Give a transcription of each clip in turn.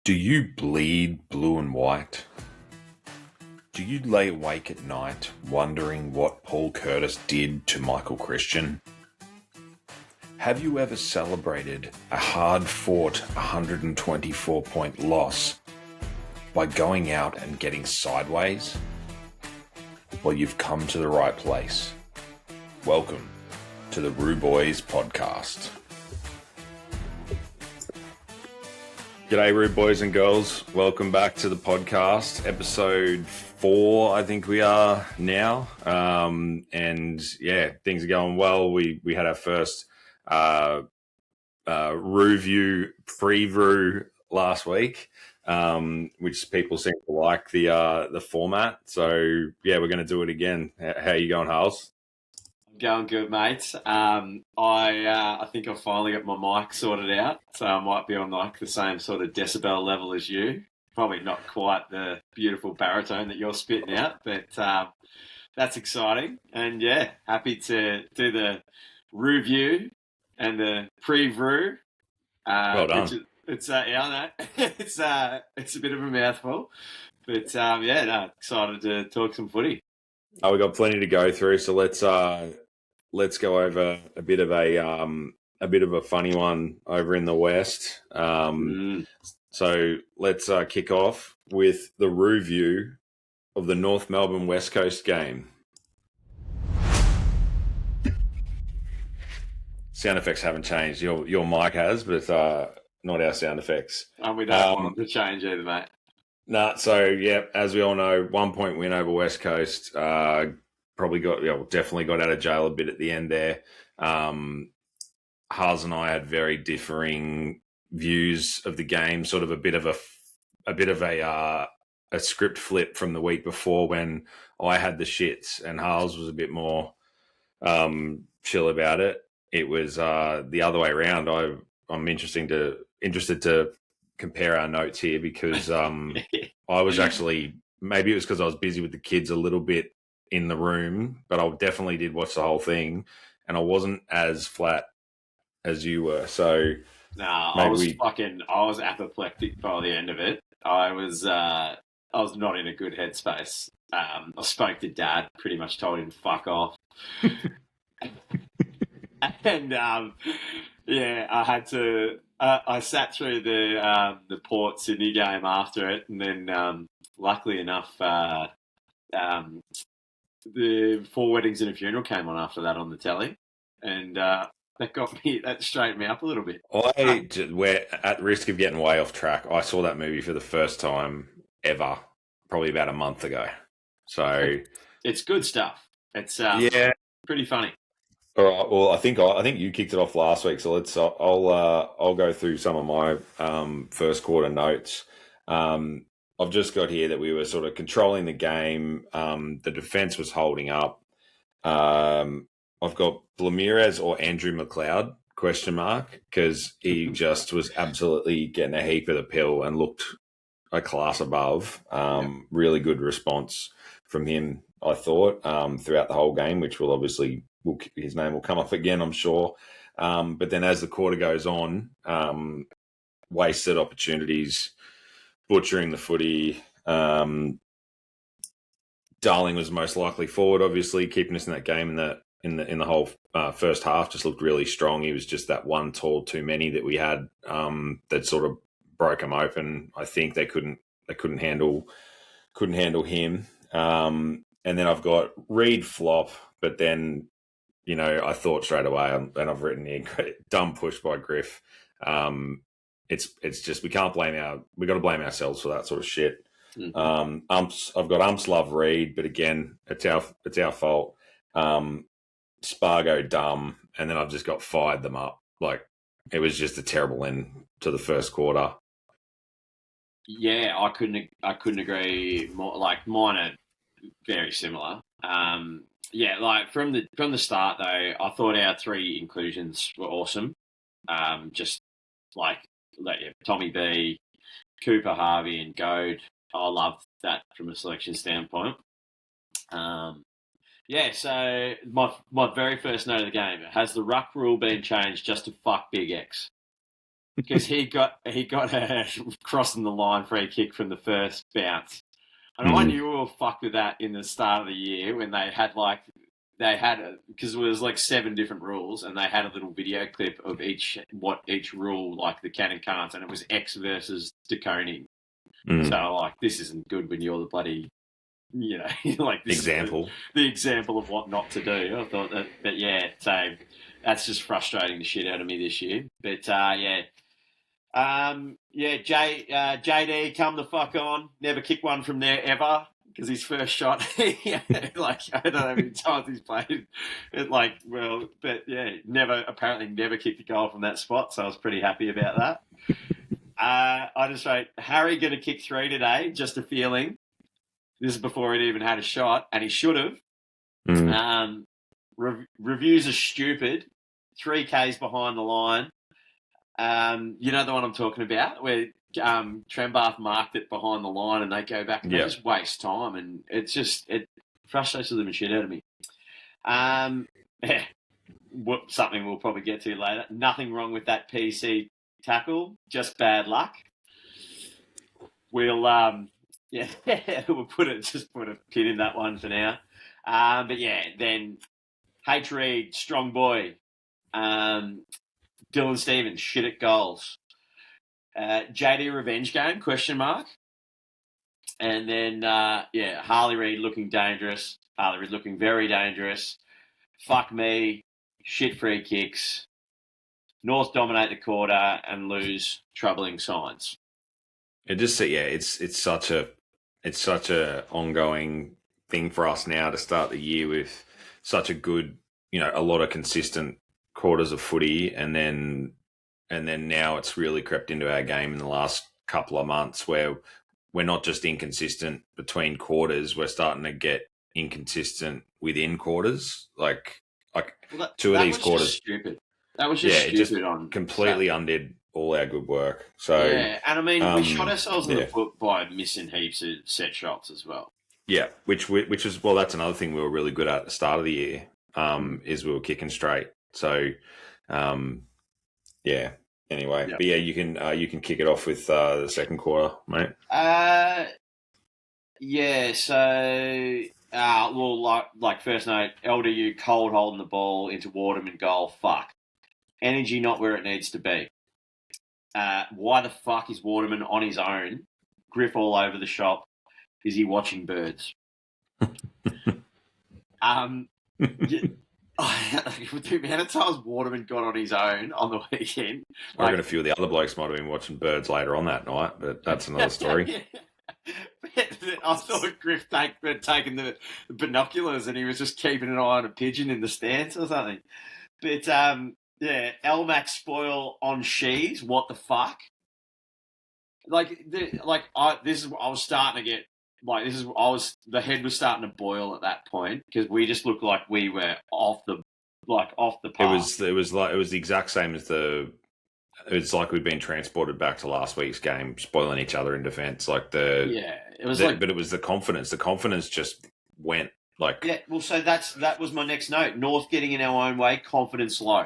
Do you bleed blue and white? Do you lay awake at night wondering what Paul Curtis did to Michael Christian? Have you ever celebrated a hard-fought 124-point loss by going out and getting sideways? Well, you've come to the right place. Welcome to the Roo Boys podcast. G'day, Roo Boys and girls. Welcome back to the podcast, episode 4, I think we are now. And yeah, things are going well. We had our first review preview last week, which people seem to like the format. So yeah, we're going to do it again. How are you going, Harls? Going good, mate. I think I've finally got my mic sorted out, so I might be on like the same sort of decibel level as you. Probably not quite the beautiful baritone that you're spitting out, but that's exciting. And yeah, happy to do the review and the pre-brew. Well done. It's yeah, no, it's a bit of a mouthful, but yeah, no, excited to talk some footy. Oh, we've got plenty to go through, so let's go over a bit of a funny one over in the West. So let's kick off with the review of the North Melbourne West Coast game. Sound effects haven't changed. Your mic has, but not our sound effects. And we don't want them to change either, mate. Nah, so yeah, as we all know, 1 point win over West Coast. Definitely got out of jail a bit at the end there. Harls and I had very differing views of the game. Sort of a bit of a script flip from the week before when I had the shits and Harls was a bit more chill about it. It was the other way around. I'm interested to compare our notes here because I was actually, maybe it was because I was busy with the kids a little bit in the room, but I definitely did watch the whole thing and I wasn't as flat as you were. So I was apoplectic by the end of it. I was not in a good headspace. I spoke to Dad, pretty much told him to fuck off. And yeah, I had to. I sat through the Port Sydney game after it, and then luckily enough, the 4 Weddings and a Funeral came on after that on the telly, and that straightened me up a little bit. We're at risk of getting way off track. I saw that movie for the first time ever, probably about a month ago. So it's good stuff. It's pretty funny. All right. Well, I think you kicked it off last week, so I'll go through some of my first quarter notes. I've just got here that we were sort of controlling the game. The defense was holding up. I've got Blamirez or Andrew McLeod ? Because he just was absolutely getting a heap of the pill and looked a class above. Really good response from him, I thought, throughout the whole game, which will obviously his name will come up again, I'm sure. But then as the quarter goes on, wasted opportunities, butchering the footy. Darling was most likely forward, obviously, keeping us in that game in the whole first half. Just looked really strong. He was just that one tall too many that we had that sort of broke him open. I think they couldn't handle him. And then I've got Reed flop, but then I thought straight away, and I've written here, dumb push by Griff. It's just we got to blame ourselves for that sort of shit. I've got umps love Reed, but again, it's our fault. Spargo dumb, and then I've just got fired them up. Like it was just a terrible end to the first quarter. Yeah, I couldn't agree more. Like mine are very similar. Yeah, like from the start though, I thought our 3 inclusions were awesome. Just like Tommy B, Cooper, Harvey, and Goad. I loved that from a selection standpoint. Yeah, so my very first note of the game, has the ruck rule been changed just to fuck Big X? because he got a crossing the line free kick from the first bounce. And I knew we were fucked with that in the start of the year when they had because it was like 7 different rules, and they had a little video clip of each rule, like the can and can'ts, and it was X versus Deconing. So like, this isn't good when you're the bloody, like this example. The example of what not to do. I thought that, but yeah, so that's just frustrating the shit out of me this year. But JD, come the fuck on. Never kick one from there ever, because his first shot, like, I don't know how many times he's played it, apparently never kicked a goal from that spot, so I was pretty happy about that. I just wrote, Harry going to kick 3 today, just a feeling. This is before he'd even had a shot, and he should have. Reviews are stupid. 3Ks behind the line. You know the one I'm talking about, where Trembath marked it behind the line and they go back and they just waste time, and it frustrates the living shit out of me. Something we'll probably get to later. Nothing wrong with that PC tackle, just bad luck. We'll we'll put a pin in that one for now. Then H. Reid, strong boy. Dylan Stevens, shit at goals. JD revenge game, question mark. And then, Harley Reid looking dangerous. Harley Reid looking very dangerous. Fuck me, shit free kicks. North dominate the quarter and lose, troubling signs. It's such a ongoing thing for us now to start the year with such a good, a lot of consistent quarters of footy, and then now it's really crept into our game in the last couple of months, where we're not just inconsistent between quarters, we're starting to get inconsistent within quarters. Two of these quarters, stupid. That was just stupid. It just completely undid all our good work. So and I mean, we shot ourselves in the foot by missing heaps of set shots as well. Yeah, which is that's another thing we were really good at the start of the year. Is we were kicking straight. So, Anyway, but you can kick it off with the second quarter, mate. So, first note, LDU cold holding the ball into Waterman goal. Fuck, energy not where it needs to be. Why the fuck is Waterman on his own? Griff all over the shop. Is he watching birds? The amount of times Waterman got on his own on the weekend. I reckon a few of the other blokes might have been watching birds later on that night, but that's another story. I thought Griff had taken the binoculars and he was just keeping an eye on a pigeon in the stands or something. But, Elmac spoil on Shees. What the fuck? The head was starting to boil at that point, because we just looked like we were off the path. It was the exact same as it's like we'd been transported back to last week's game, spoiling each other in defence. But it was the confidence. The confidence just went So that was my next note. North getting in our own way, confidence low.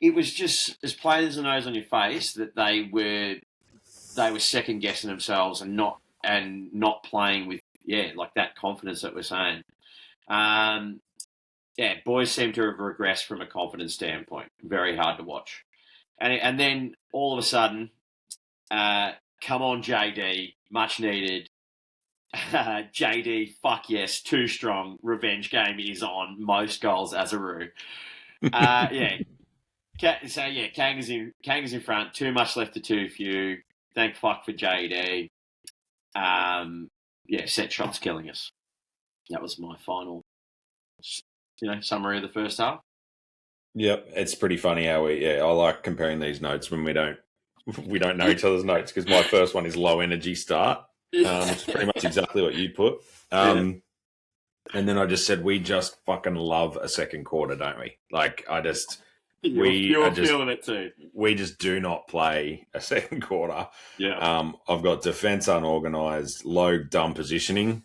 It was just as plain as the nose on your face that they were second guessing themselves and not playing with that confidence that we're saying. Boys seem to have regressed from a confidence standpoint. Very hard to watch. And then all of a sudden, come on JD, much needed. JD, fuck yes, too strong. Revenge game is on. Most goals as a roo. Kangas in front. Too much left to too few. Thank fuck for JD. Set shots killing us. That was my final, summary of the first half. Yep, it's pretty funny how I like comparing these notes when we don't know each other's notes, because my first one is low energy start, which is pretty much exactly what you put. And then I just said we just fucking love a second quarter, don't we? You're feeling it too. We just do not play a second quarter. Yeah. I've got defence unorganised, low dumb positioning.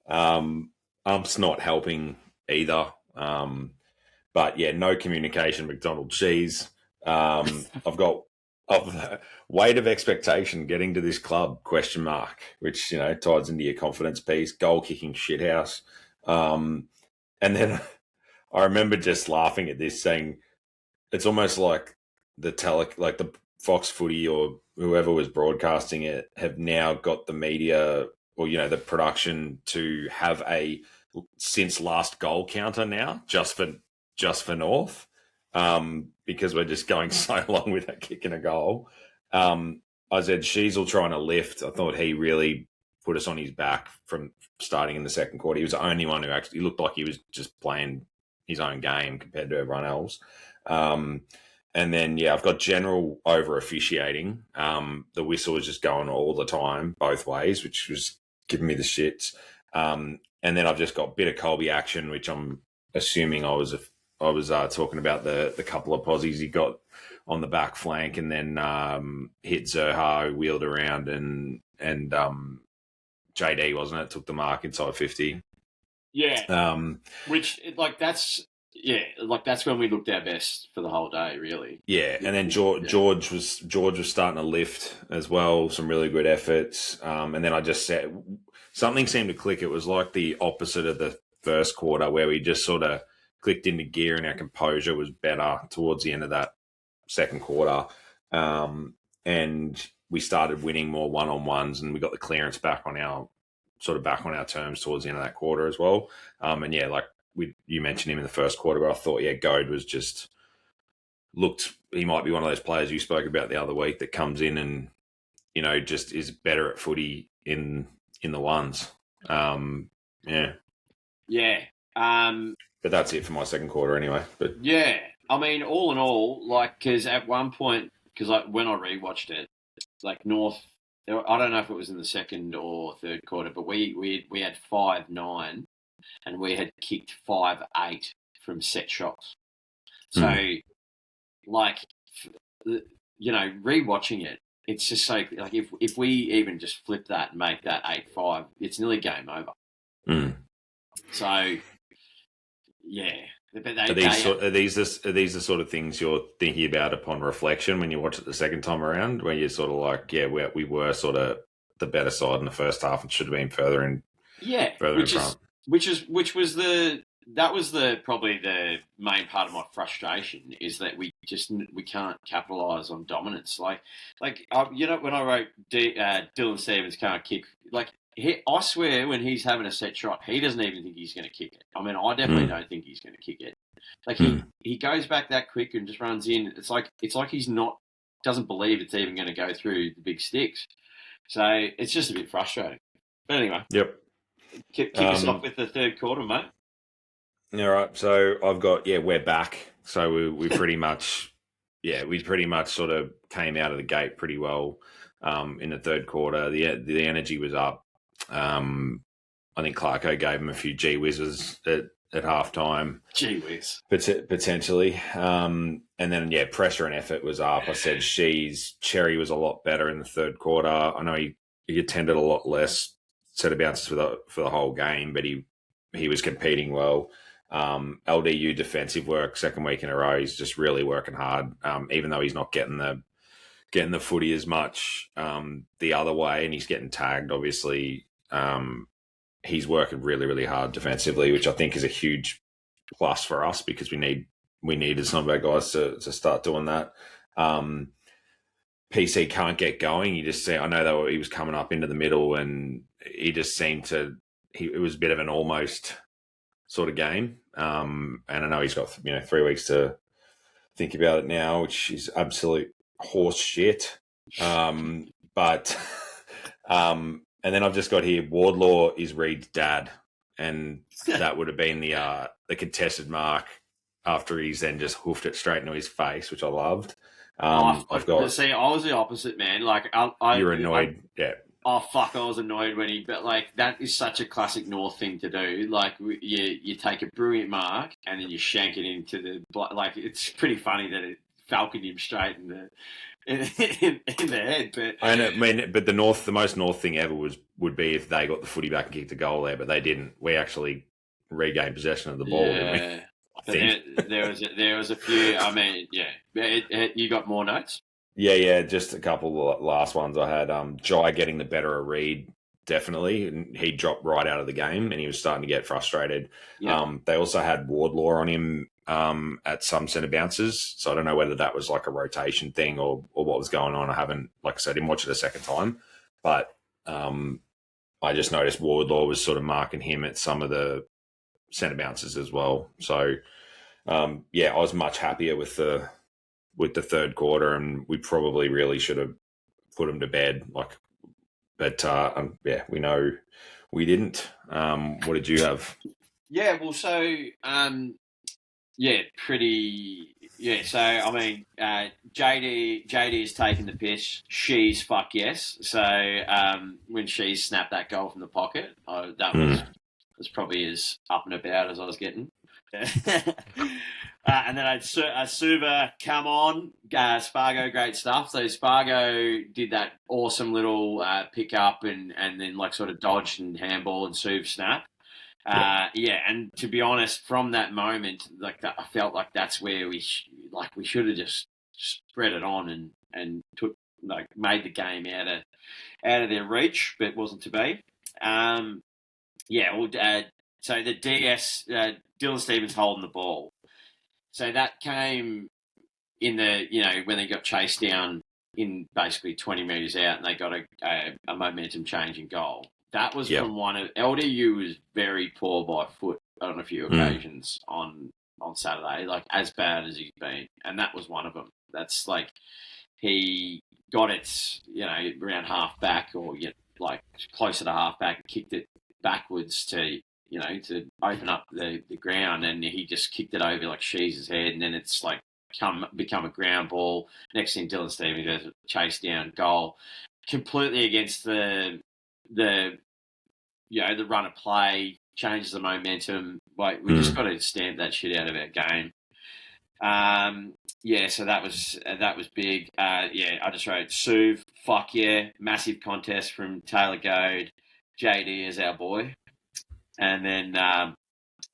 Ump's not helping either. But yeah, no communication, McDonald cheese. I've got of the weight of expectation getting to this club, question mark, which, ties into your confidence piece, goal kicking shithouse. And then I remember just laughing at this, saying it's almost like like the Fox Footy or whoever was broadcasting it have now got the media or the production to have a since last goal counter now just for North, because we're just going so long without kicking a goal. I said Sheasel trying to lift. I thought he really put us on his back from starting in the second quarter. He was the only one who actually looked like he was just playing his own game compared to everyone else. And then, I've got general over officiating. The whistle was just going all the time, both ways, which was giving me the shits. And then I've just got a bit of Colby action, which I'm assuming I was talking about the couple of posies he got on the back flank, and then hit Zerha, wheeled around, and JD, wasn't it? Took the mark inside 50. Yeah. Which that's when we looked our best for the whole day, really. Yeah, and then George was starting to lift as well. Some really good efforts. And then I just said something seemed to click. It was like the opposite of the first quarter, where we just sort of clicked into gear and our composure was better towards the end of that second quarter. And we started winning more one-on-ones, and we got the clearance back on our terms towards the end of that quarter as well. And you mentioned him in the first quarter, but I thought, Goad was just he might be one of those players you spoke about the other week that comes in and, just is better at footy in the ones. Yeah. But that's it for my second quarter anyway. But yeah, I mean, all in all, because at one point, when I rewatched it, North, I don't know if it was in the second or third quarter, but we had 5-9 and we had kicked 5-8 from set shots. So, rewatching it, it's just so if we even just flip that and make that 8-5, it's nearly game over. So, yeah. Are these the sort of things you're thinking about upon reflection when you watch it the second time around, where you're sort of like, we were sort of the better side in the first half and should have been further in front. That was probably the main part of my frustration, is that we can't capitalise on dominance. When I wrote Dylan Stevens can't kick, I swear when he's having a set shot, he doesn't even think he's going to kick it. I mean, I definitely don't think he's going to kick it. He goes back that quick and just runs in. It's like he's doesn't believe it's even going to go through the big sticks. So it's just a bit frustrating. But anyway. Yep. Kick us off with the third quarter, mate. All right. So I've got, we're back. So we pretty much, sort of came out of the gate pretty well in the third quarter. The energy was up. I think Clarko gave him a few gee whizzes at halftime. Gee whiz. Potentially. And then, pressure and effort was up. I said Cherry was a lot better in the third quarter. I know he attended a lot less set of bounces for the whole game, but he was competing well. LDU defensive work, second week in a row, he's just really working hard, even though he's not getting the footy as much the other way, and he's getting tagged, obviously. He's working really, really hard defensively, which I think is a huge plus for us, because we needed some of our guys to start doing that. PC can't get going. I know that he was coming up into the middle, and he just seemed it was a bit of an almost sort of game. And I know he's got 3 weeks to think about it now, which is absolute horse shit. But and then I've just got here, Wardlaw is Reed's dad, and that would have been the contested mark after he's then just hoofed it straight into his face, which I loved. I was the opposite, man. You're annoyed, yeah. Oh fuck! I was annoyed when but that is such a classic North thing to do. You take a brilliant mark and then you shank it into the it's pretty funny that it falconed him straight in the head. But I mean, but the most North thing ever would be if they got the footy back and kicked a goal there, but they didn't. We actually regained possession of the ball. Yeah. Didn't we? I But think. there was a few. I mean, you got more notes. Yeah. Just a couple of last ones I had. Jai getting the better of Reed, definitely. And he dropped right out of the game and he was starting to get frustrated. Yeah, They also had Wardlaw on him at some centre bounces. So I don't know whether that was like a rotation thing or what was going on. I haven't, like I said, I didn't watch it a second time. But I just noticed Wardlaw was sort of marking him at some of the centre bounces as well. So, I was much happier with the third quarter, and we probably really should have put him to bed. We know we didn't. What did you have? yeah. Well, so pretty. Yeah, so I mean, JD is taking the piss. She's fuck yes. So when she snapped that goal from the pocket, that was probably as up and about as I was getting. And then I had Suva come on, Spargo, great stuff. So Spargo did that awesome little pick up and then like sort of dodged and handball and Suv snap. And to be honest, from that moment, like that, I felt like that's where we should have just spread it on and took made the game out of their reach, but it wasn't to be. So the DS, Dylan Stevens holding the ball. So that came in when they got chased down in basically 20 metres out and they got a momentum changing goal. That was from one of LDU was very poor by foot on a few occasions on Saturday, like as bad as he's been, and that was one of them. That's like he got it, around half back or like closer to half back, kicked it backwards to open up the ground, and he just kicked it over like Sheez's head, and then it's like become a ground ball. Next thing, Dylan Stevens goes chase down goal, completely against the run of play, changes the momentum. Like we just got to stamp that shit out of our game. So that was big. I just wrote Suv, fuck yeah, massive contest from Taylor Goad, JD is our boy, and then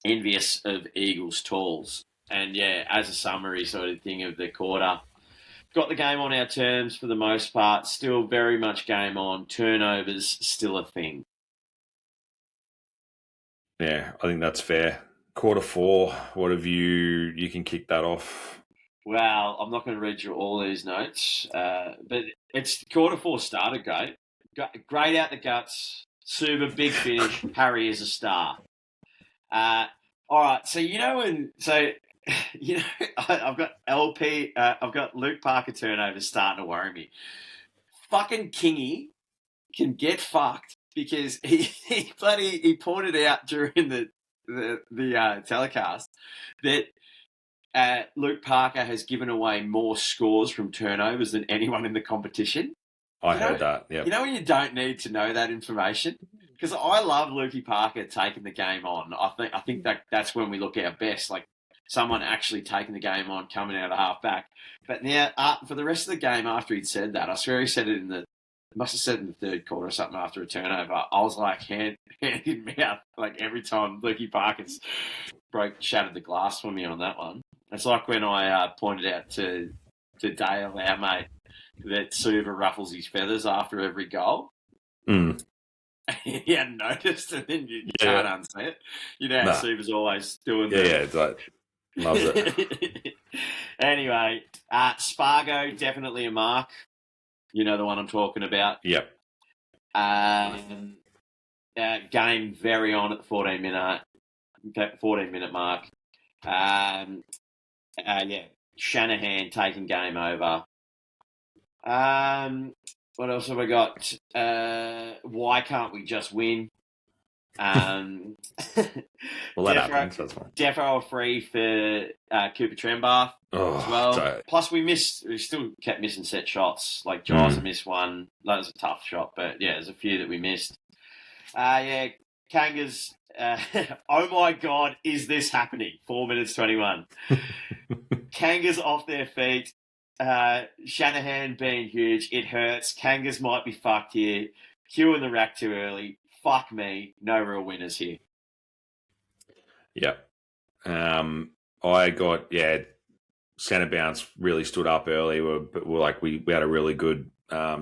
envious of Eagles Talls. And as a summary sort of thing of the quarter, got the game on our terms for the most part. Still very much game on. Turnovers still a thing. Yeah, I think that's fair. Quarter four, what have you can kick that off. Well, I'm not going to read you all these notes, but it's quarter four started great. Great out the guts. Super big finish. Harry is a star. All right, so I've got LP. I've got Luke Parker turnovers starting to worry me. Fucking Kingy can get fucked because he pointed out during the telecast that Luke Parker has given away more scores from turnovers than anyone in the competition. I heard that. Yeah. You know when you don't need to know that information? Because I love Lukey Parker taking the game on. I think that's when we look our best, like someone actually taking the game on, coming out of half back. But now, for the rest of the game after he'd said that, I swear he said it must have said in the third quarter or something after a turnover. I was like hand in mouth, like every time Lukey Parker's shattered the glass for me on that one. It's like when I pointed out to Dale, our mate, that Suva ruffles his feathers after every goal. He hadn't noticed, and then you can't unsee it. You know how Suva's always doing that. Yeah, it's like, loves it. Anyway, Spargo, definitely a mark. You know the one I'm talking about. Yep. Game very on at the 14-minute mark. Shanahan taking game over. What else have I got? Why can't we just win? Well, that happens. That's fine. Defo free for Cooper Trembath as well. Sorry. Plus, we still kept missing set shots. Like Giles missed one. That was a tough shot, but there's a few that we missed. Kangas. Oh my God, is this happening? 4 minutes 21. Kangas off their feet. Shanahan being huge. It hurts. Kangas might be fucked here. Q in the rack too early. Fuck me. No real winners here. Yeah. I I got centre bounce really stood up early. We had a really good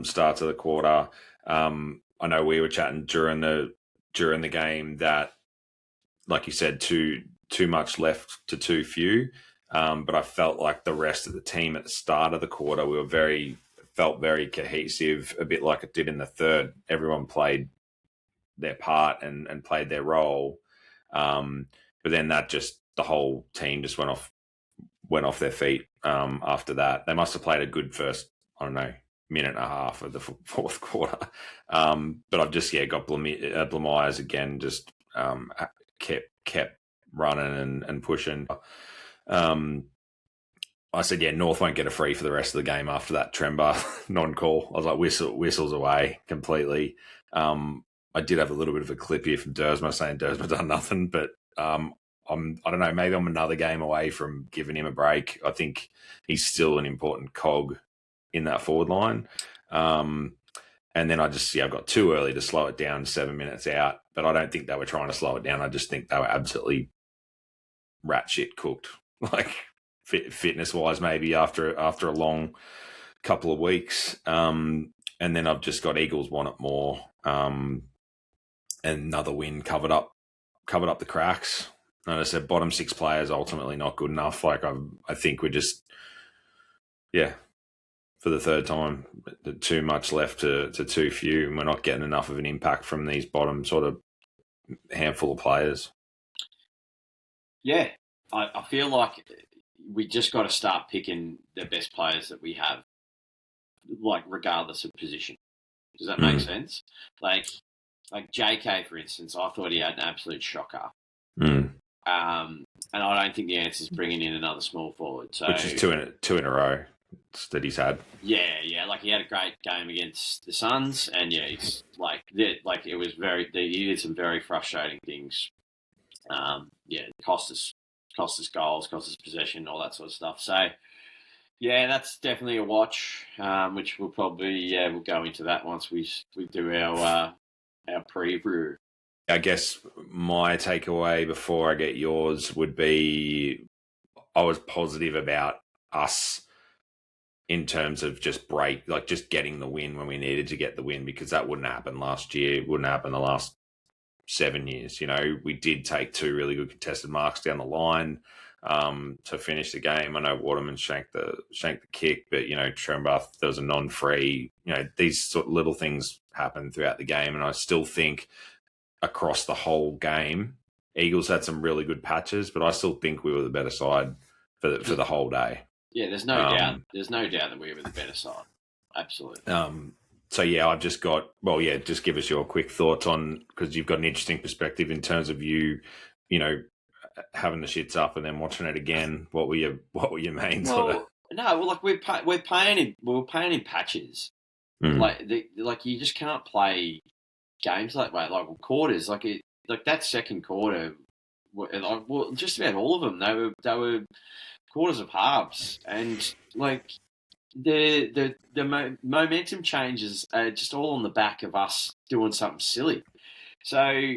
start to the quarter. I know we were chatting during the game that, like you said, too much left to too few. But I felt like the rest of the team at the start of the quarter, felt very cohesive, a bit like it did in the third. Everyone played their part and played their role. But then the whole team just went off their feet after that. They must have played a good first, I don't know, minute and a half of the fourth quarter. But I've just got Blamires again, just kept running and pushing. I said, North won't get a free for the rest of the game after that Tremba non-call. I was like, whistles away completely. I did have a little bit of a clip here from Dersma saying Dersma done nothing, but I don't know, maybe I'm another game away from giving him a break. I think he's still an important cog in that forward line. And then I've got too early to slow it down 7 minutes out, but I don't think they were trying to slow it down. I just think they were absolutely rat shit cooked, like fitness-wise, maybe after a long couple of weeks. And then I've just got Eagles want it more. And another win covered up the cracks. And I said, bottom six players ultimately not good enough. Like I think we're just, for the third time, too much left to too few, and we're not getting enough of an impact from these bottom sort of handful of players. Yeah, I feel like we just got to start picking the best players that we have, like regardless of position. Does that make sense? Like JK, for instance, I thought he had an absolute shocker. And I don't think the answer is bringing in another small forward. So, which is two in a row that he's had. Yeah. Like he had a great game against the Suns, and it's it was he did some very frustrating things. Cost us goals, cost us possession, all that sort of stuff. So, that's definitely a watch, which we'll probably we'll go into that once we do our preview. I guess my takeaway before I get yours would be I was positive about us in terms of just getting the win when we needed to get the win, because that wouldn't happen last year, wouldn't happen the last 7 years. We did take 2 really good contested marks down the line to finish the game. I know Waterman shanked the kick, but Tremba, there was a non-free. These sort of little things happen throughout the game, and I still think across the whole game, Eagles had some really good patches, but I still think we were the better side for the whole day. Yeah, there's no doubt. There's no doubt that we were the better side. Absolutely. So I've just got just give us your quick thoughts on, because you've got an interesting perspective in terms of you having the shits up and then watching it again. What were your main sort of? No, well, like we're playing in patches. Like you just can't play games like quarters. Like that second quarter, just about all of them, they were quarters of halves, and like the momentum changes are just all on the back of us doing something silly. So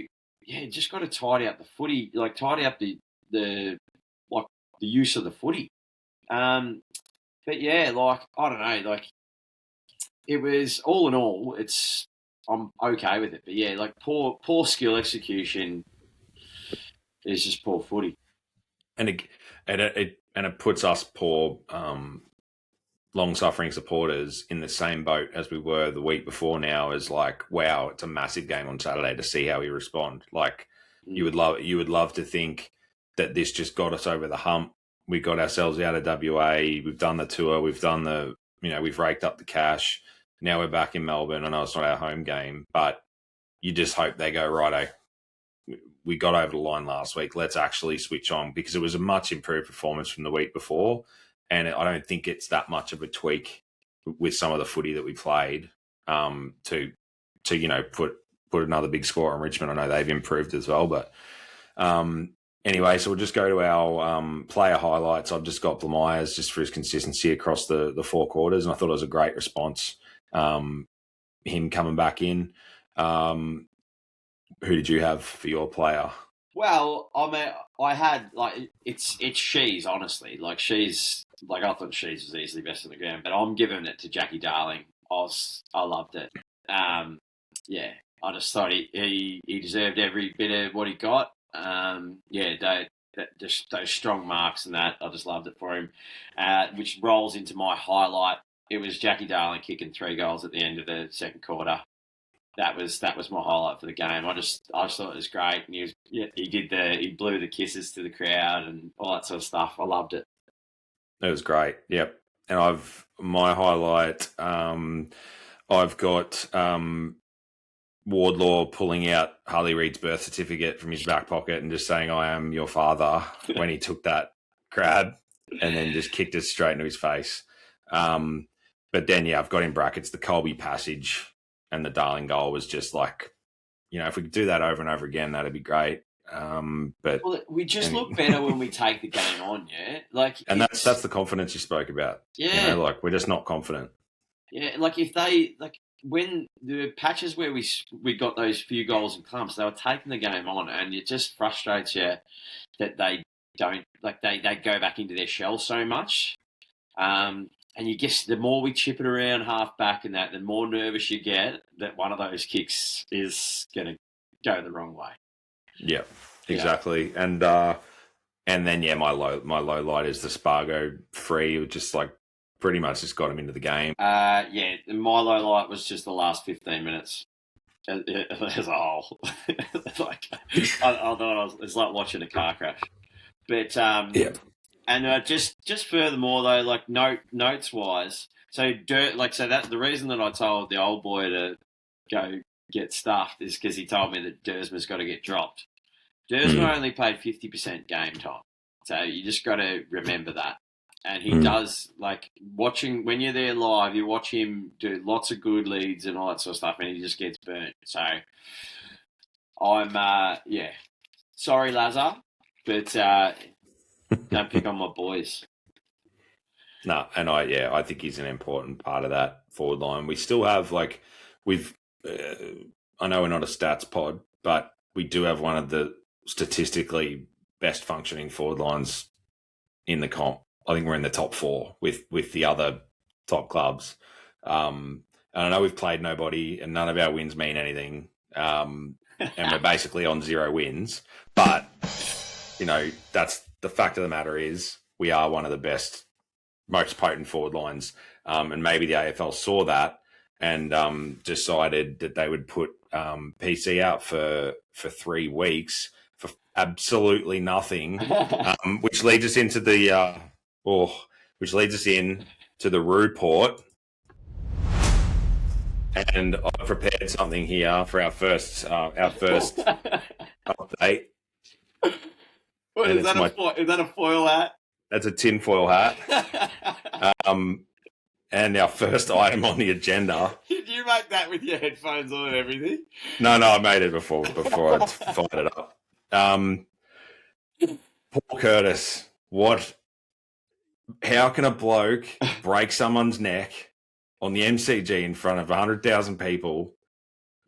just got to tidy up the footy, like tidy up the use of the footy. But I don't know, like it was all in all, I'm okay with it. But poor skill execution is just poor footy, and it puts us poor long-suffering supporters in the same boat as we were the week before. Now is like, wow, it's a massive game on Saturday to see how we respond. Like you would love to think that this just got us over the hump. We got ourselves out of WA. We've done the tour. We've done we've raked up the cash. Now we're back in Melbourne. I know it's not our home game, but you just hope they go, righto, we got over the line last week. Let's actually switch on, because it was a much improved performance from the week before. And I don't think it's that much of a tweak with some of the footy that we played to put another big score on Richmond. I know they've improved as well. But anyway, so we'll just go to our player highlights. I've just got Blamires just for his consistency across the 4 quarters, and I thought it was a great response. Him coming back in. Who did you have for your player? Well, I mean, I had like it's She's honestly like she's like I thought She's was easily best on the ground, but I'm giving it to Jackie Darling. I loved it. Yeah, I just thought he deserved every bit of what he got. Yeah, just those strong marks and that I just loved it for him, which rolls into my highlight. It was Jackie Darling kicking 3 goals at the end of the second quarter. That was my highlight for the game. I just thought it was great. And he blew the kisses to the crowd and all that sort of stuff. I loved it. It was great. Yep. And my highlight. I've got Wardlaw pulling out Harley Reid's birth certificate from his back pocket and just saying, "I am your father," when he took that grab and then just kicked it straight into his face. But then, yeah, I've got in brackets the Colby passage. And the Darling goal was just like, if we could do that over and over again, that'd be great. But we just look better when we take the game on, yeah. And that's the confidence you spoke about. Yeah, we're just not confident. Yeah, when the patches where we got those few goals and clumps, they were taking the game on, and it just frustrates you that they don't they go back into their shell so much. And you guess the more we chip it around half back and that, the more nervous you get that one of those kicks is going to go the wrong way. Yeah, exactly. Yeah. And then my low light is the Spargo free, which just like pretty much just got him into the game. My low light was just the last 15 minutes as a whole. I thought it was like watching a car crash. But yeah. And just furthermore though, like notes wise, so the reason that I told the old boy to go get stuffed is because he told me that Dersma's got to get dropped. Dersma only played 50% game time, so you just got to remember that. And he does watching when you're there live, you watch him do lots of good leads and all that sort of stuff, and he just gets burnt. So I'm sorry, Lazar, but. Don't pick on my boys. No, and I think he's an important part of that forward line. We still have I know we're not a stats pod, but we do have one of the statistically best functioning forward lines in the comp. I think we're in the top 4 with the other top clubs. And I know we've played nobody, and none of our wins mean anything. And we're basically on 0 wins, but that's. The fact of the matter is we are one of the best, most potent forward lines. And maybe the AFL saw that and decided that they would put PC out for 3 weeks for absolutely nothing, which leads us into the report. And I prepared something here for our first update. What, is that a foil hat? That's a tinfoil hat. And our first item on the agenda. Did you make that with your headphones on and everything? No, I made it before I fired it up. Paul Curtis, how can a bloke break someone's neck on the MCG in front of 100,000 people,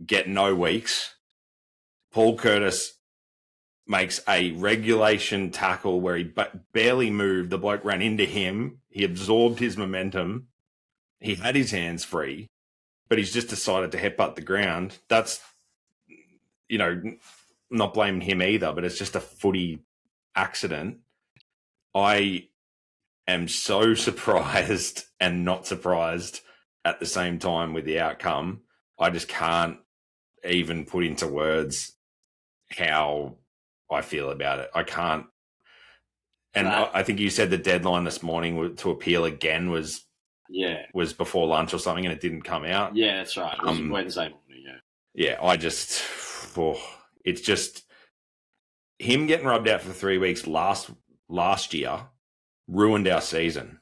get no weeks? Paul Curtis makes a regulation tackle where he barely moved. The bloke ran into him. He absorbed his momentum. He had his hands free, but he's just decided to headbutt the ground. That's, I'm not blaming him either, but it's just a footy accident. I am so surprised and not surprised at the same time with the outcome. I just can't even put into words how I feel about it. I can't. And I think you said the deadline this morning to appeal again was before lunch or something, and it didn't come out. Yeah, that's right. It was Wednesday morning. Yeah, it's just him getting rubbed out for 3 weeks last year ruined our season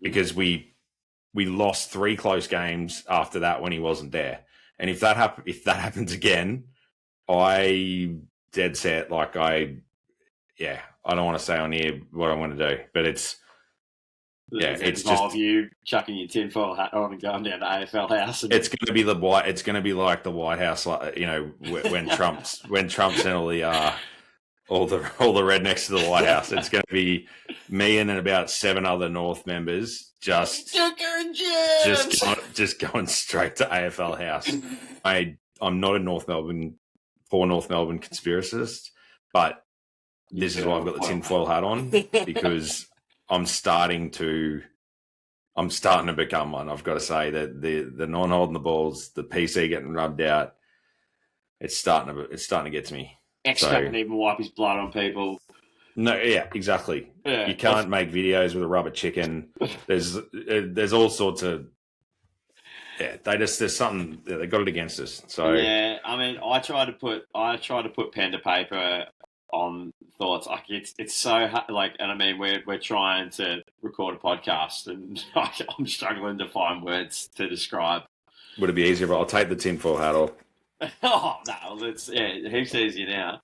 because we lost 3 close games after that when he wasn't there. And if that happens again, I dead set I don't want to say on here what I want to do, but it's just you chucking your tinfoil hat on and going down to AFL House. It's going to be it's going to be like the White House, when Trump's and all the all the rednecks to the White House. It's going to be me and about 7 other North members just going straight to AFL House. I'm not a North Melbourne conspiracist, but this is why I've got the tinfoil hat on, because I'm starting to become one. I've got to say that the non-holding the balls, the PC getting rubbed out, it's starting to get to me. Can't even wipe his blood on people. No, yeah, exactly. Yeah, you can't make videos with a rubber chicken. There's all sorts of there's something they got it against us. So yeah, I mean, I try to put pen to paper on thoughts. Like it's so hard, and I mean we're trying to record a podcast, and I'm struggling to find words to describe. Would it be easier? But I'll take the tinfoil hat off. Oh no, it's heaps easier now.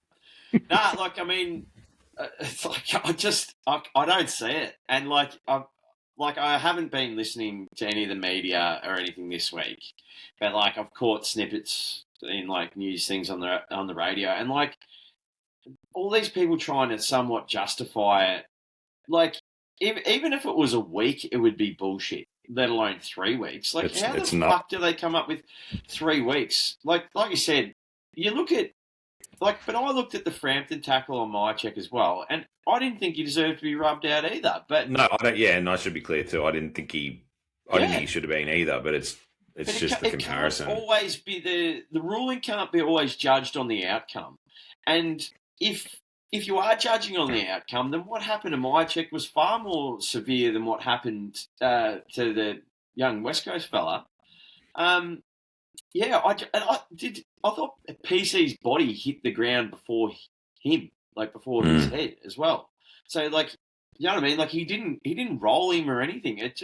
I mean, it's I don't see it, and I haven't been listening to any of the media or anything this week, but I've caught snippets in news things on the radio, and all these people trying to somewhat justify it. Even if it was a week, it would be bullshit. Let alone 3 weeks. How the fuck do they come up with 3 weeks? Like you said, you look at but I looked at the Frampton tackle on my check as well, and I didn't think he deserved to be rubbed out either. But no, I don't. Yeah, and I should be clear too. I didn't think he should have been either. But it's just the comparison. It can't always be the ruling can't be always judged on the outcome, and if you are judging on the outcome, then what happened to my check was far more severe than what happened to the young West Coast fella. I thought PC's body hit the ground before him, before his head as well. So, you know what I mean? He didn't roll him or anything. It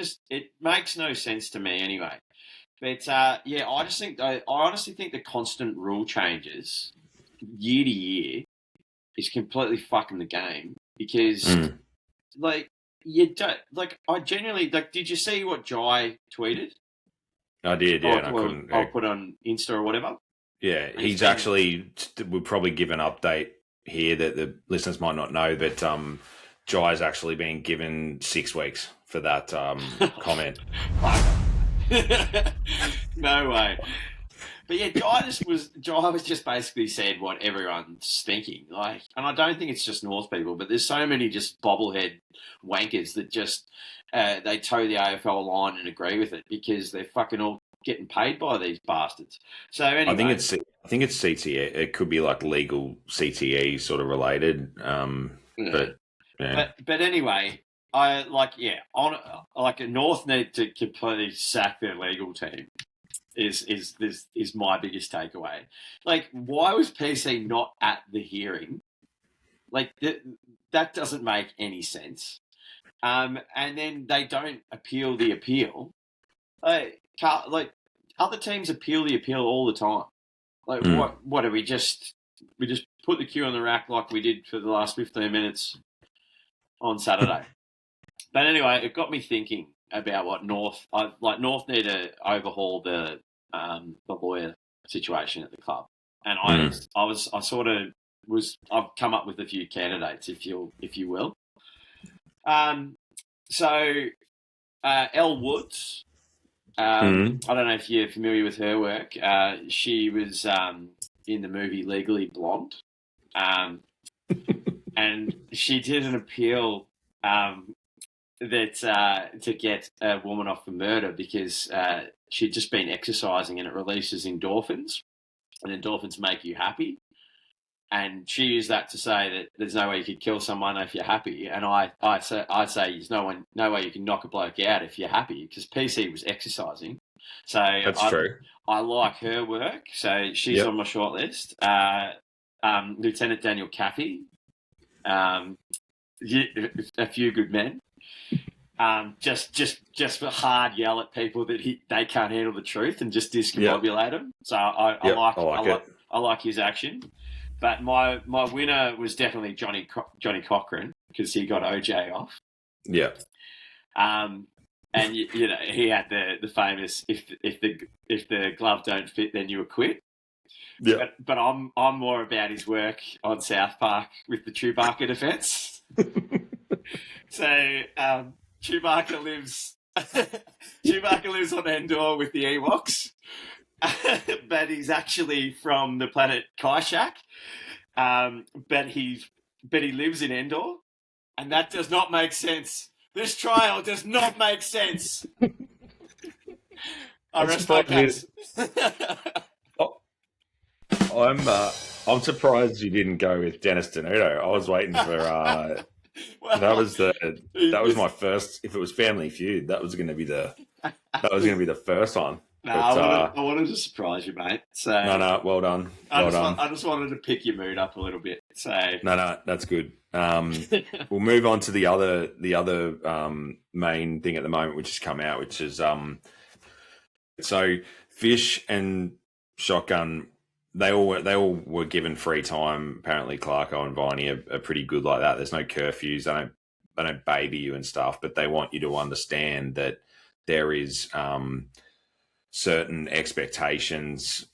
makes no sense to me anyway. But I honestly think the constant rule changes year to year is completely fucking the game, because you don't I genuinely did you see what Jai tweeted? I did, yeah. I'll put on Insta or whatever. Yeah, he's actually, we'll probably give an update here that the listeners might not know, but Jai's actually been given 6 weeks for that comment. No way. But yeah, Jai was just basically said what everyone's thinking. And I don't think it's just North people, but there's so many just bobblehead wankers that just they toe the AFL line and agree with it because they're fucking all getting paid by these bastards. So anyway, I think it's CTE. It could be legal CTE sort of related. But anyway, North need to completely sack their legal team. Is my biggest takeaway. Why was PC not at the hearing? That doesn't make any sense. And then they don't appeal the appeal. Other teams appeal the appeal all the time. What do we just put the cue on the rack like we did for the last 15 minutes on Saturday? But anyway, it got me thinking about what North need to overhaul the lawyer situation at the club, and I've come up with a few candidates, if you will. Elle Woods. I don't know if you're familiar with her work. She was in the movie Legally Blonde, and she did an appeal that to get a woman off for murder because she'd just been exercising and it releases endorphins, and endorphins make you happy. And she used that to say that there's no way you could kill someone if you're happy. And I'd say there's no way you can knock a bloke out if you're happy, because PC was exercising. So that's true. I like her work. So she's on my short list. Lieutenant Daniel Caffey. A few good men. Just a hard yell at people that they can't handle the truth and just discombobulate them. So I like his action. But my winner was definitely Johnny Cochran, because he got OJ off. Yeah. And he had the famous if the glove don't fit, then you acquit. Yeah. But I'm more about his work on South Park with the Chewbacca defense. So Chewbacca lives Chewbacca lives on Endor with the Ewoks, but he's actually from the planet Kaishak. But he lives in Endor, and that does not make sense. This trial does not make sense. I rest my case. I'm surprised you didn't go with Dennis Denuto. I was waiting for Well, that was my first. If it was Family Feud, that was going to be the first one. No, But, I wanted to surprise you, mate. So no, well done. I just wanted to pick your mood up a little bit. So No, that's good. We'll move on to the other main thing at the moment, which has come out, which is so Fish and Shotgun. They all were given free time. Apparently, Clarko and Viney are pretty good like that. There's no curfews. They don't baby you and stuff, but they want you to understand that there is certain expectations.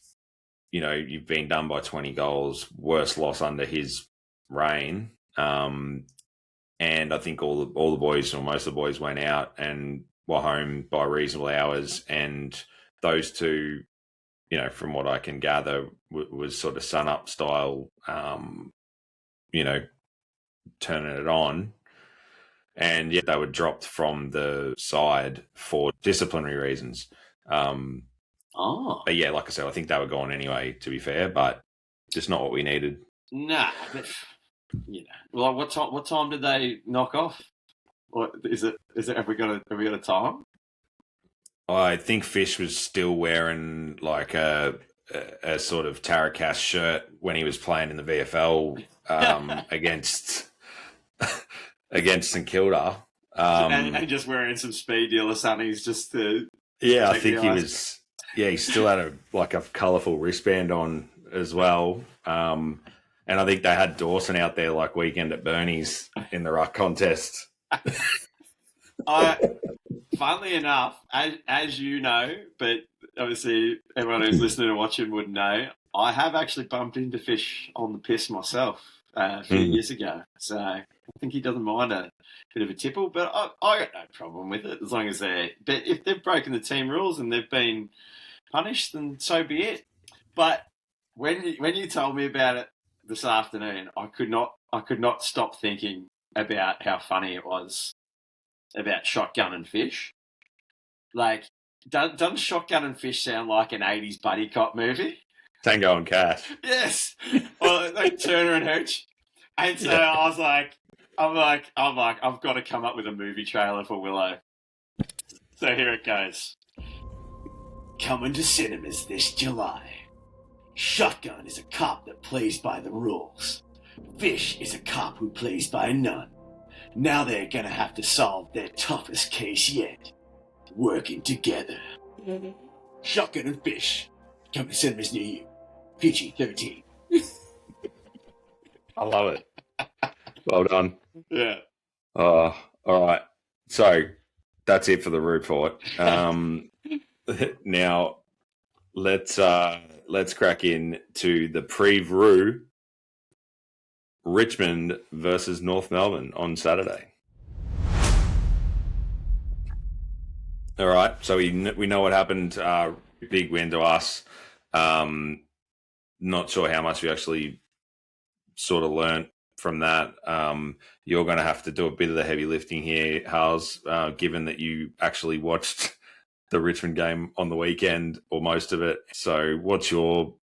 You know, you've been done by 20 goals, worst loss under his reign. And I think all the boys, or most of the boys, went out and were home by reasonable hours. And those two, you know, from what I can gather, was sort of sun-up style, you know, turning it on. And yet they were dropped from the side for disciplinary reasons. But yeah, like I said, I think they were gone anyway, to be fair, but just not what we needed. Nah, but you know, well, what time did they knock off? What is it? Have we got a time? I think Fish was still wearing like a sort of Tarakas shirt when he was playing in the VFL against St Kilda, and just wearing some speed dealer sunnies just to. Yeah, I think he was. Yeah, he still had a colourful wristband on as well. And I think they had Dawson out there like weekend at Bernie's in the ruck contest. Funnily enough, as you know, but obviously everyone who's listening and watching would know, I have actually bumped into Fish on the piss myself a few years ago. So I think he doesn't mind a bit of a tipple, but I got no problem with it as long as but if they've broken the team rules and they've been punished, then so be it. But when you told me about it this afternoon, I could not stop thinking about how funny it was about Shotgun and Fish. Like, doesn't Shotgun and Fish sound like an 80s buddy cop movie? Tango and Cash. Yes. Or like Turner and Hooch. And so I was like, I've got to come up with a movie trailer for Willow. So here it goes. Coming to cinemas this July. Shotgun is a cop that plays by the rules. Fish is a cop who plays by none. Now they're gonna have to solve their toughest case yet. Working together. Shotgun and Fish. Come to cinemas near you. PG-13. I love it. Well done. Yeah. All right. So that's it for the report. Now let's crack in to the preview. Richmond versus North Melbourne on Saturday. All right, so we know what happened. Big win to us. Not sure how much we actually sort of learnt from that. You're going to have to do a bit of the heavy lifting here, Harls, given that you actually watched the Richmond game on the weekend or most of it. So what's your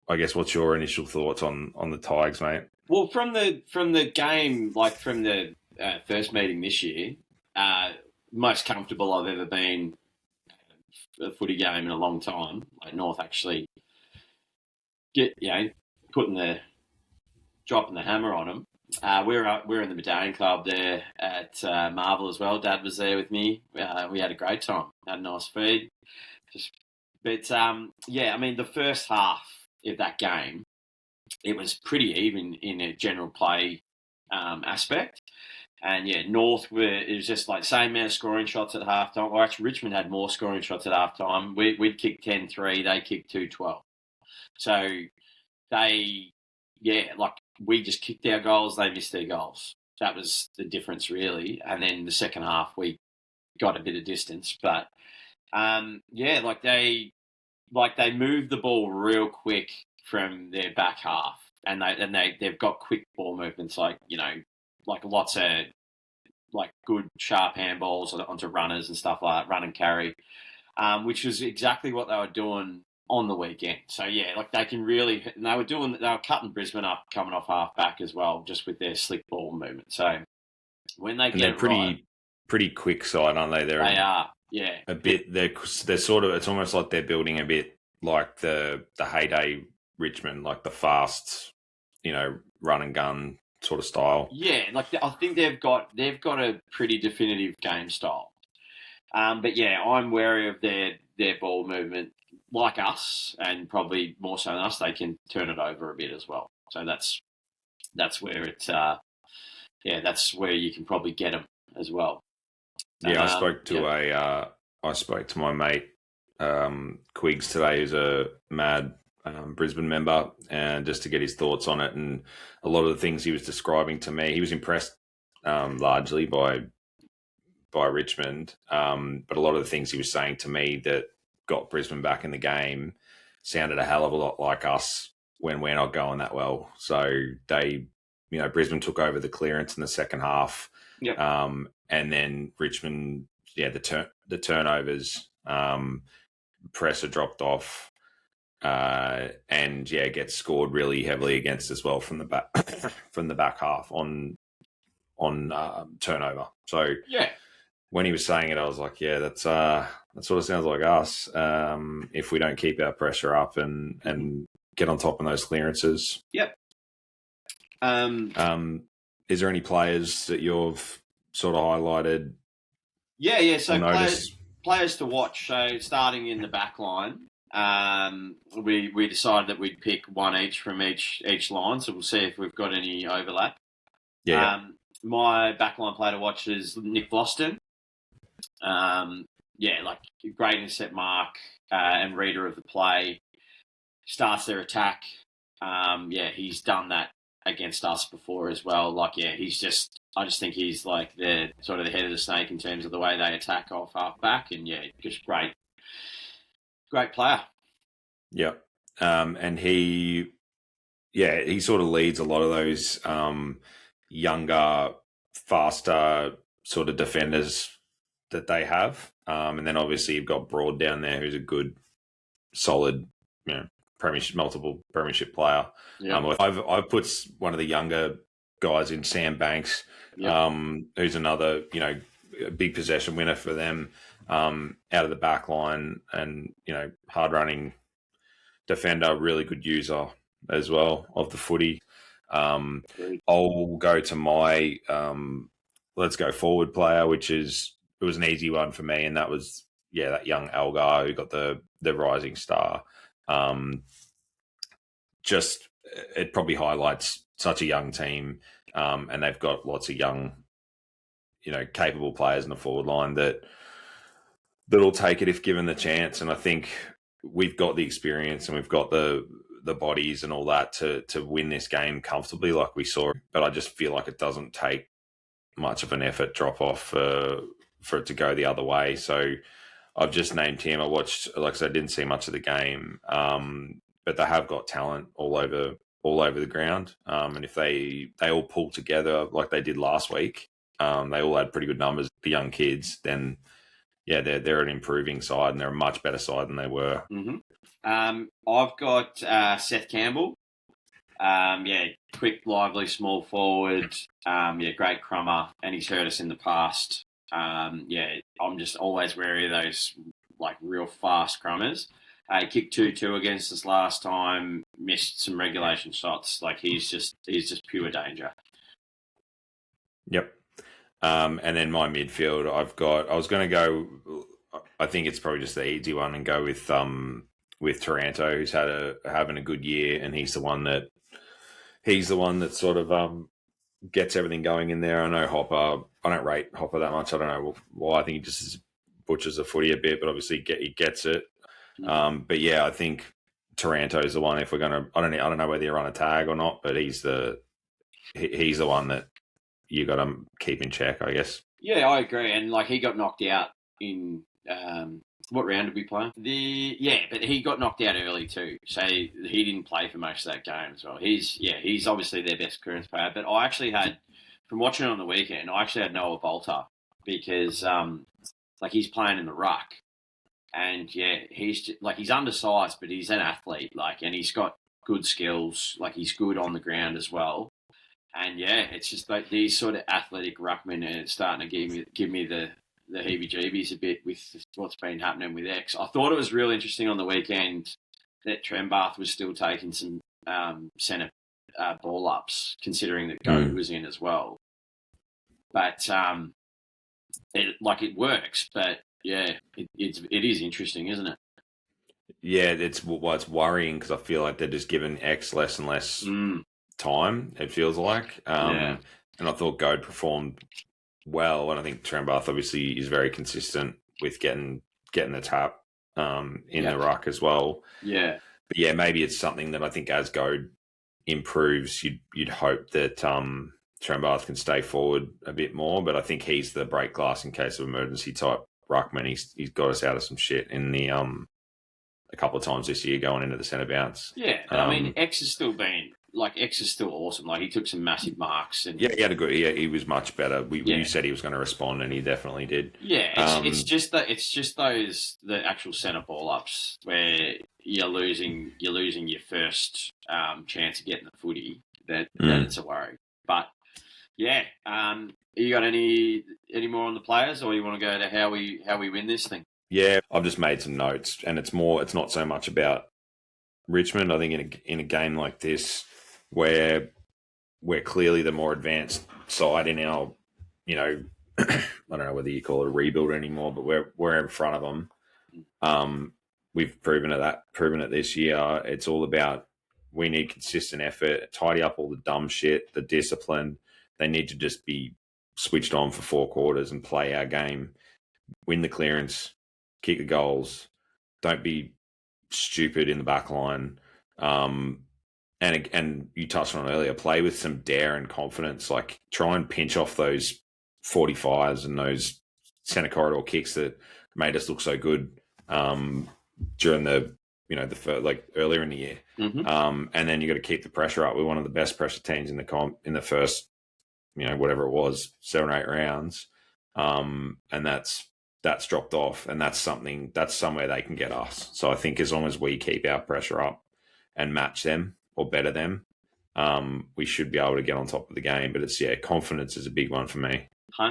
initial thoughts on the Tigers, mate? Well, from the game, like from the first meeting this year, most comfortable I've ever been a footy game in a long time. Like North actually dropping the hammer on them. We're in the Medallion Club there at Marvel as well. Dad was there with me. We had a great time. Had a nice feed. I mean, the first half of that game, it was pretty even in a general play aspect. And yeah, North it was just like same amount of scoring shots at halftime. Well, actually, Richmond had more scoring shots at halftime. We'd kicked 10-3, they kicked 2-12. So they, like we just kicked our goals, they missed their goals. That was the difference, really. And then the second half, we got a bit of distance, but they moved the ball real quick from their back half, and they've got quick ball movements, like lots of good sharp handballs onto runners and stuff like that, run and carry, which was exactly what they were doing on the weekend. So they can really, and they were cutting Brisbane up coming off half back as well, just with their slick ball movement. So when they get pretty quick side, aren't they? They are, yeah. A bit. They're sort of. It's almost like they're building a bit like the heyday Richmond, like the fast, run and gun sort of style. Yeah, I think they've got a pretty definitive game style. But I'm wary of their ball movement. Like us, and probably more so than us, they can turn it over a bit as well. So that's where it's that's where you can probably get them as well. Yeah, I spoke to my mate Quiggs today, who's a mad Brisbane member, and just to get his thoughts on it, and a lot of the things he was describing to me, he was impressed largely by Richmond, but a lot of the things he was saying to me that got Brisbane back in the game sounded a hell of a lot like us when we're not going that well. So they, Brisbane took over the clearance in the second half. Yep. And then Richmond, the turnovers, pressure dropped off, and gets scored really heavily against as well from the back half on turnover. So when he was saying it, I was like, that sort of sounds like us. If we don't keep our pressure up and get on top of those clearances. Yep. Is there any players that you've sort of highlighted? Yeah. So players to watch. So starting in the back line, we decided that we'd pick one each from each line. So we'll see if we've got any overlap. Yeah. My backline player to watch is Nick Boston. Great intercept mark and reader of the play. Starts their attack. He's done that against us before as well. I just think he's like the sort of the head of the snake in terms of the way they attack off half back, and just great player. Yeah. And he sort of leads a lot of those younger, faster sort of defenders that they have. And then obviously you've got Broad down there, who's a good, solid, multiple premiership player. Yeah. I've put one of the younger guys in, Sam Banks, who's another, big possession winner for them, out of the back line, and, hard running defender, really good user as well of the footy. I'll go to my let's go forward player, it was an easy one for me, and that was that young Algar who got the rising star. It probably highlights such a young team, and they've got lots of young, capable players in the forward line that'll take it if given the chance. And I think we've got the experience and we've got the bodies and all that to win this game comfortably, like we saw. But I just feel like it doesn't take much of an effort drop off for it to go the other way. So I've just named him. I watched, like I said, I didn't see much of the game, but they have got talent all over the ground. And if they all pull together like they did last week, they all had pretty good numbers, the young kids, then they're an improving side, and they're a much better side than they were. Mm-hmm. I've got Seth Campbell. Quick, lively, small forward. Great crummer, and he's hurt us in the past. I'm just always wary of those real fast crummers. He kicked 2-2 against us last time. Missed some regulation shots. He's just pure danger. Yep. And then my midfield, I was going to go, I think it's probably just the easy one, and go with Taranto, who's having a good year, and he's the one that sort of gets everything going in there. I know Hopper, I don't rate Hopper that much. I don't know why. I think he just butchers the footy a bit, but obviously he gets it. But I think Taranto's the one. If we're gonna, I don't know whether you run a tag or not, but he's the one that you got to keep in check, I guess. Yeah, I agree. And like he got knocked out in what round did we play? But he got knocked out early too, so he didn't play for most of that game as well. He's obviously their best clearance player. But I actually had, from watching it on the weekend, I actually had Noah Bolter because like he's playing in the ruck, and yeah, he's undersized, but he's an athlete, like, and he's got good skills. Like he's good on the ground as well. And yeah, it's just like these sort of athletic ruckmen are starting to give me the heebie-jeebies a bit with what's been happening with X. I thought it was real interesting on the weekend that Trembath was still taking some centre ball ups, considering that Goat was in as well. But it works. But yeah, it is interesting, isn't it? Yeah, it's worrying because I feel like they're just giving X less and less time, it feels like. And I thought Goad performed well, and I think Trembath obviously is very consistent with getting the tap in the ruck as well. Yeah. But yeah, maybe it's something that I think as Goad improves, you'd hope that Trembath can stay forward a bit more, but I think he's the break glass in case of emergency type ruckman. He's got us out of some shit in the a couple of times this year going into the centre bounce. Yeah, I mean, X has still been X is still awesome. Like he took some massive marks, and yeah, he had a good. He was much better. You said he was going to respond, and he definitely did. Yeah, it's just the actual centre ball ups where you're losing your first chance of getting the footy. That it's a worry. But yeah, you got any more on the players, or you want to go to how we win this thing? Yeah, I've just made some notes, and it's not so much about Richmond. I think in a game like this, where we're clearly the more advanced side in our, I don't know whether you call it a rebuild anymore, but we're in front of them. We've proven it this year. It's all about, we need consistent effort, tidy up all the dumb shit, the discipline. They need to just be switched on for 4 quarters and play our game, win the clearance, kick the goals, don't be stupid in the back line. And you touched on it earlier, play with some dare and confidence, like try and pinch off those 45s and those centre corridor kicks that made us look so good during the earlier in the year. And then you got to keep the pressure up. We're one of the best pressure teams in the comp in the first, whatever it was, 7 or 8 rounds. And that's dropped off, and that's somewhere they can get us. So I think as long as we keep our pressure up and match them or better them, we should be able to get on top of the game. But confidence is a big one for me.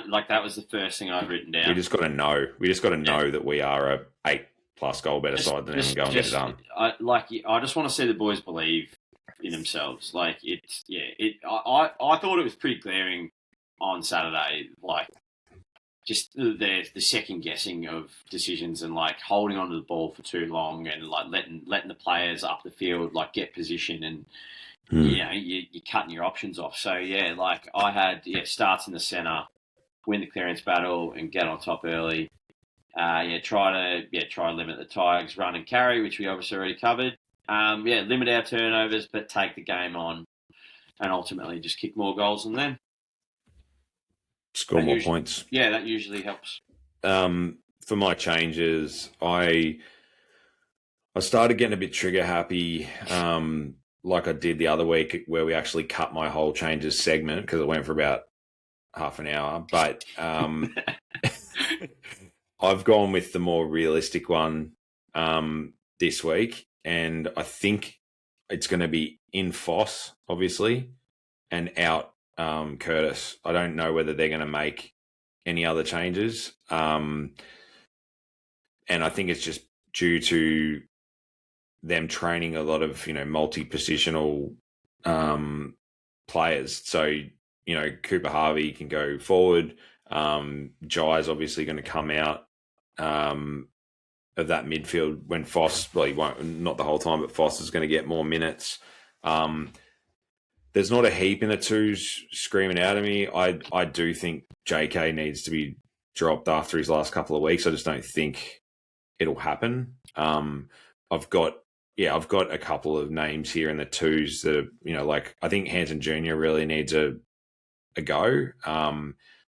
Like that was the first thing I've written down. We just got to know. We just got to know that we are a 8+ goal better side than them and go and get it done. I just want to see the boys believe in themselves. Like I thought it was pretty glaring on Saturday. Like just the second guessing of decisions and like holding onto the ball for too long and like letting the players up the field like get position and you're cutting your options off. So yeah, like I had starts in the centre, win the clearance battle and get on top early. Try to limit the Tigers run and carry, which we obviously already covered. Limit our turnovers, but take the game on and ultimately just kick more goals than them. Score more points. Yeah, that usually helps. For my changes, I started getting a bit trigger happy, like I did the other week, where we actually cut my whole changes segment because it went for about half an hour. But I've gone with the more realistic one this week, and I think it's going to be in Foss, obviously, and out Curtis. I don't know whether they're going to make any other changes. And I think it's just due to them training a lot of, multi-positional players. So, Cooper Harvey can go forward. Jai's obviously going to come out of that midfield when Foss, well, he won't, not the whole time, but Foss is going to get more minutes. There's not a heap in the twos screaming out at me. I do think JK needs to be dropped after his last couple of weeks. I just don't think it'll happen. I've got, I've got a couple of names here in the twos that are, like I think Hanson Jr. really needs a go.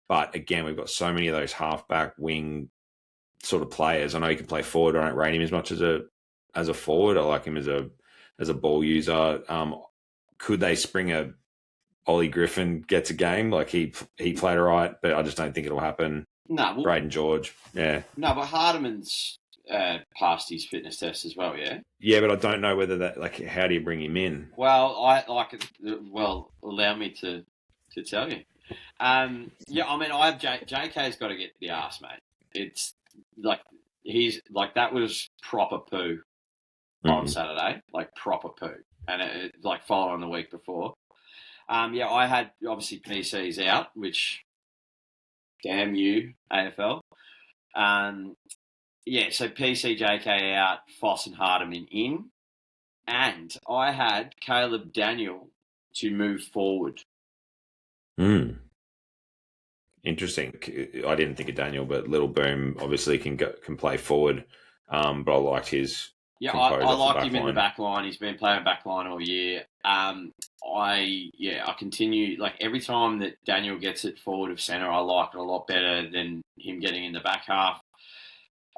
But again, we've got so many of those halfback wing sort of players. I know he can play forward. I don't rate him as much as a forward. I like him as a ball user. Could they spring a Ollie Griffin gets a game? Like he played all right, but I just don't think it'll happen. No, Braden George, yeah. No, but Hardiman's passed his fitness test as well, yeah? Yeah, but I don't know whether that, like, how do you bring him in? Well, I like it. Well, allow me to tell you. Yeah, I mean, I have JK's got to get the arse, mate. It's like that was proper poo on Saturday, like proper poo, and it like followed on the week before. Yeah, I had obviously PCs out, which damn you AFL. Yeah, so PC JK out, Foss and Hardiman in, and I had Caleb Daniel to move forward. Interesting. I didn't think of Daniel, but Little Boom obviously can play forward. But I liked his. Yeah, I liked him in the back line. He's been playing back line all year. I continue, like every time that Daniel gets it forward of centre, I like it a lot better than him getting in the back half.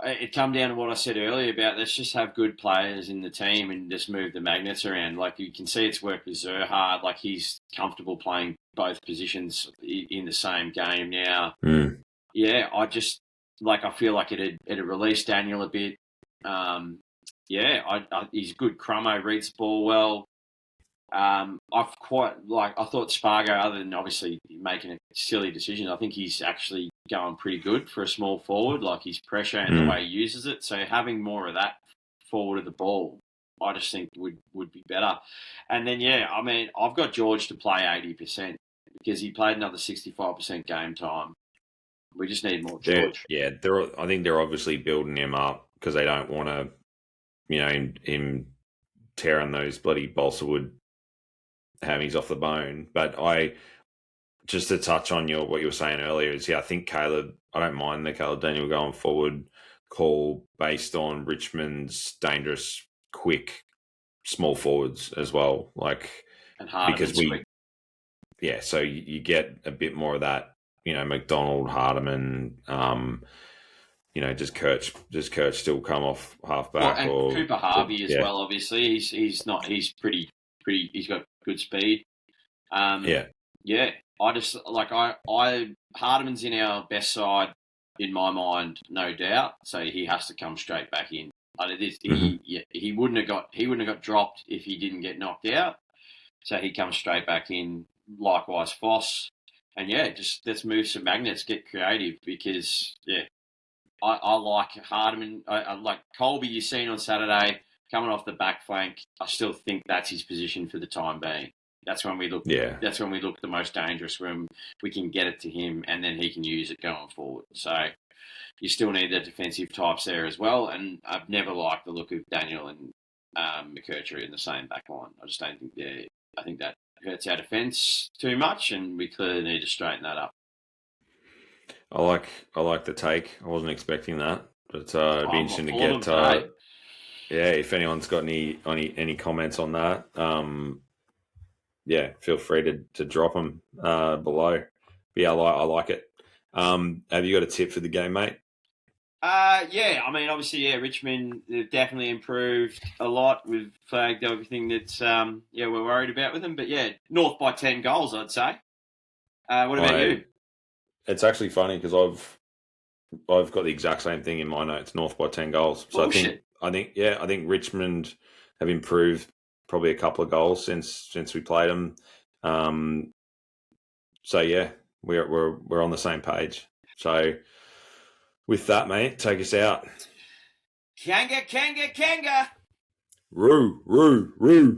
It come down to what I said earlier about let's just have good players in the team and just move the magnets around. Like you can see it's worked with Zerhard. Like he's comfortable playing both positions in the same game now. Yeah, I just I feel like it had released Daniel a bit. He's a good crummo, reads the ball well. I thought Spargo, other than obviously making a silly decision, I think he's actually going pretty good for a small forward, like his pressure and the way he uses it. So having more of that forward of the ball, I just think would be better. And then, I mean, I've got George to play 80% because he played another 65% game time. We just need more George. I think they're obviously building him up because they don't want to, him tearing those bloody balsa wood hammies off the bone. But just to touch on what you were saying earlier is, I think I don't mind the Caleb Daniel going forward call based on Richmond's dangerous, quick, small forwards as well. Because so you get a bit more of that, McDonald, Hardiman, just Kurtz still come off halfback, and Cooper Harvey as well. Obviously, he's pretty. He's got good speed. I just Hardiman's in our best side in my mind, no doubt. So he has to come straight back in. He wouldn't have got dropped if he didn't get knocked out. So he comes straight back in. Likewise, Foss, and just let's move some magnets, get creative because I like Hardiman. I like Colby. You seen on Saturday coming off the back flank. I still think that's his position for the time being. That's when we look. That's when we look the most dangerous. When we can get it to him, and then he can use it going forward. So you still need the defensive types there as well. And I've never liked the look of Daniel and McKercher in the same back line. I just don't think they're. I think that hurts our defence too much, and we clearly need to straighten that up. I like the take. I wasn't expecting that, but it'd be interesting to get. If anyone's got any comments on that, feel free to drop them below. But I like it. Have you got a tip for the game, mate? I mean, obviously, Richmond, they've definitely improved a lot. We've flagged everything that's, we're worried about with them. But, North by 10 goals, I'd say. What about you? It's actually funny because I've got the exact same thing in my notes, North by 10 goals. So I think Richmond have improved probably a couple of goals since we played them. We're on the same page. So with that, mate, take us out. Kanga. Roo.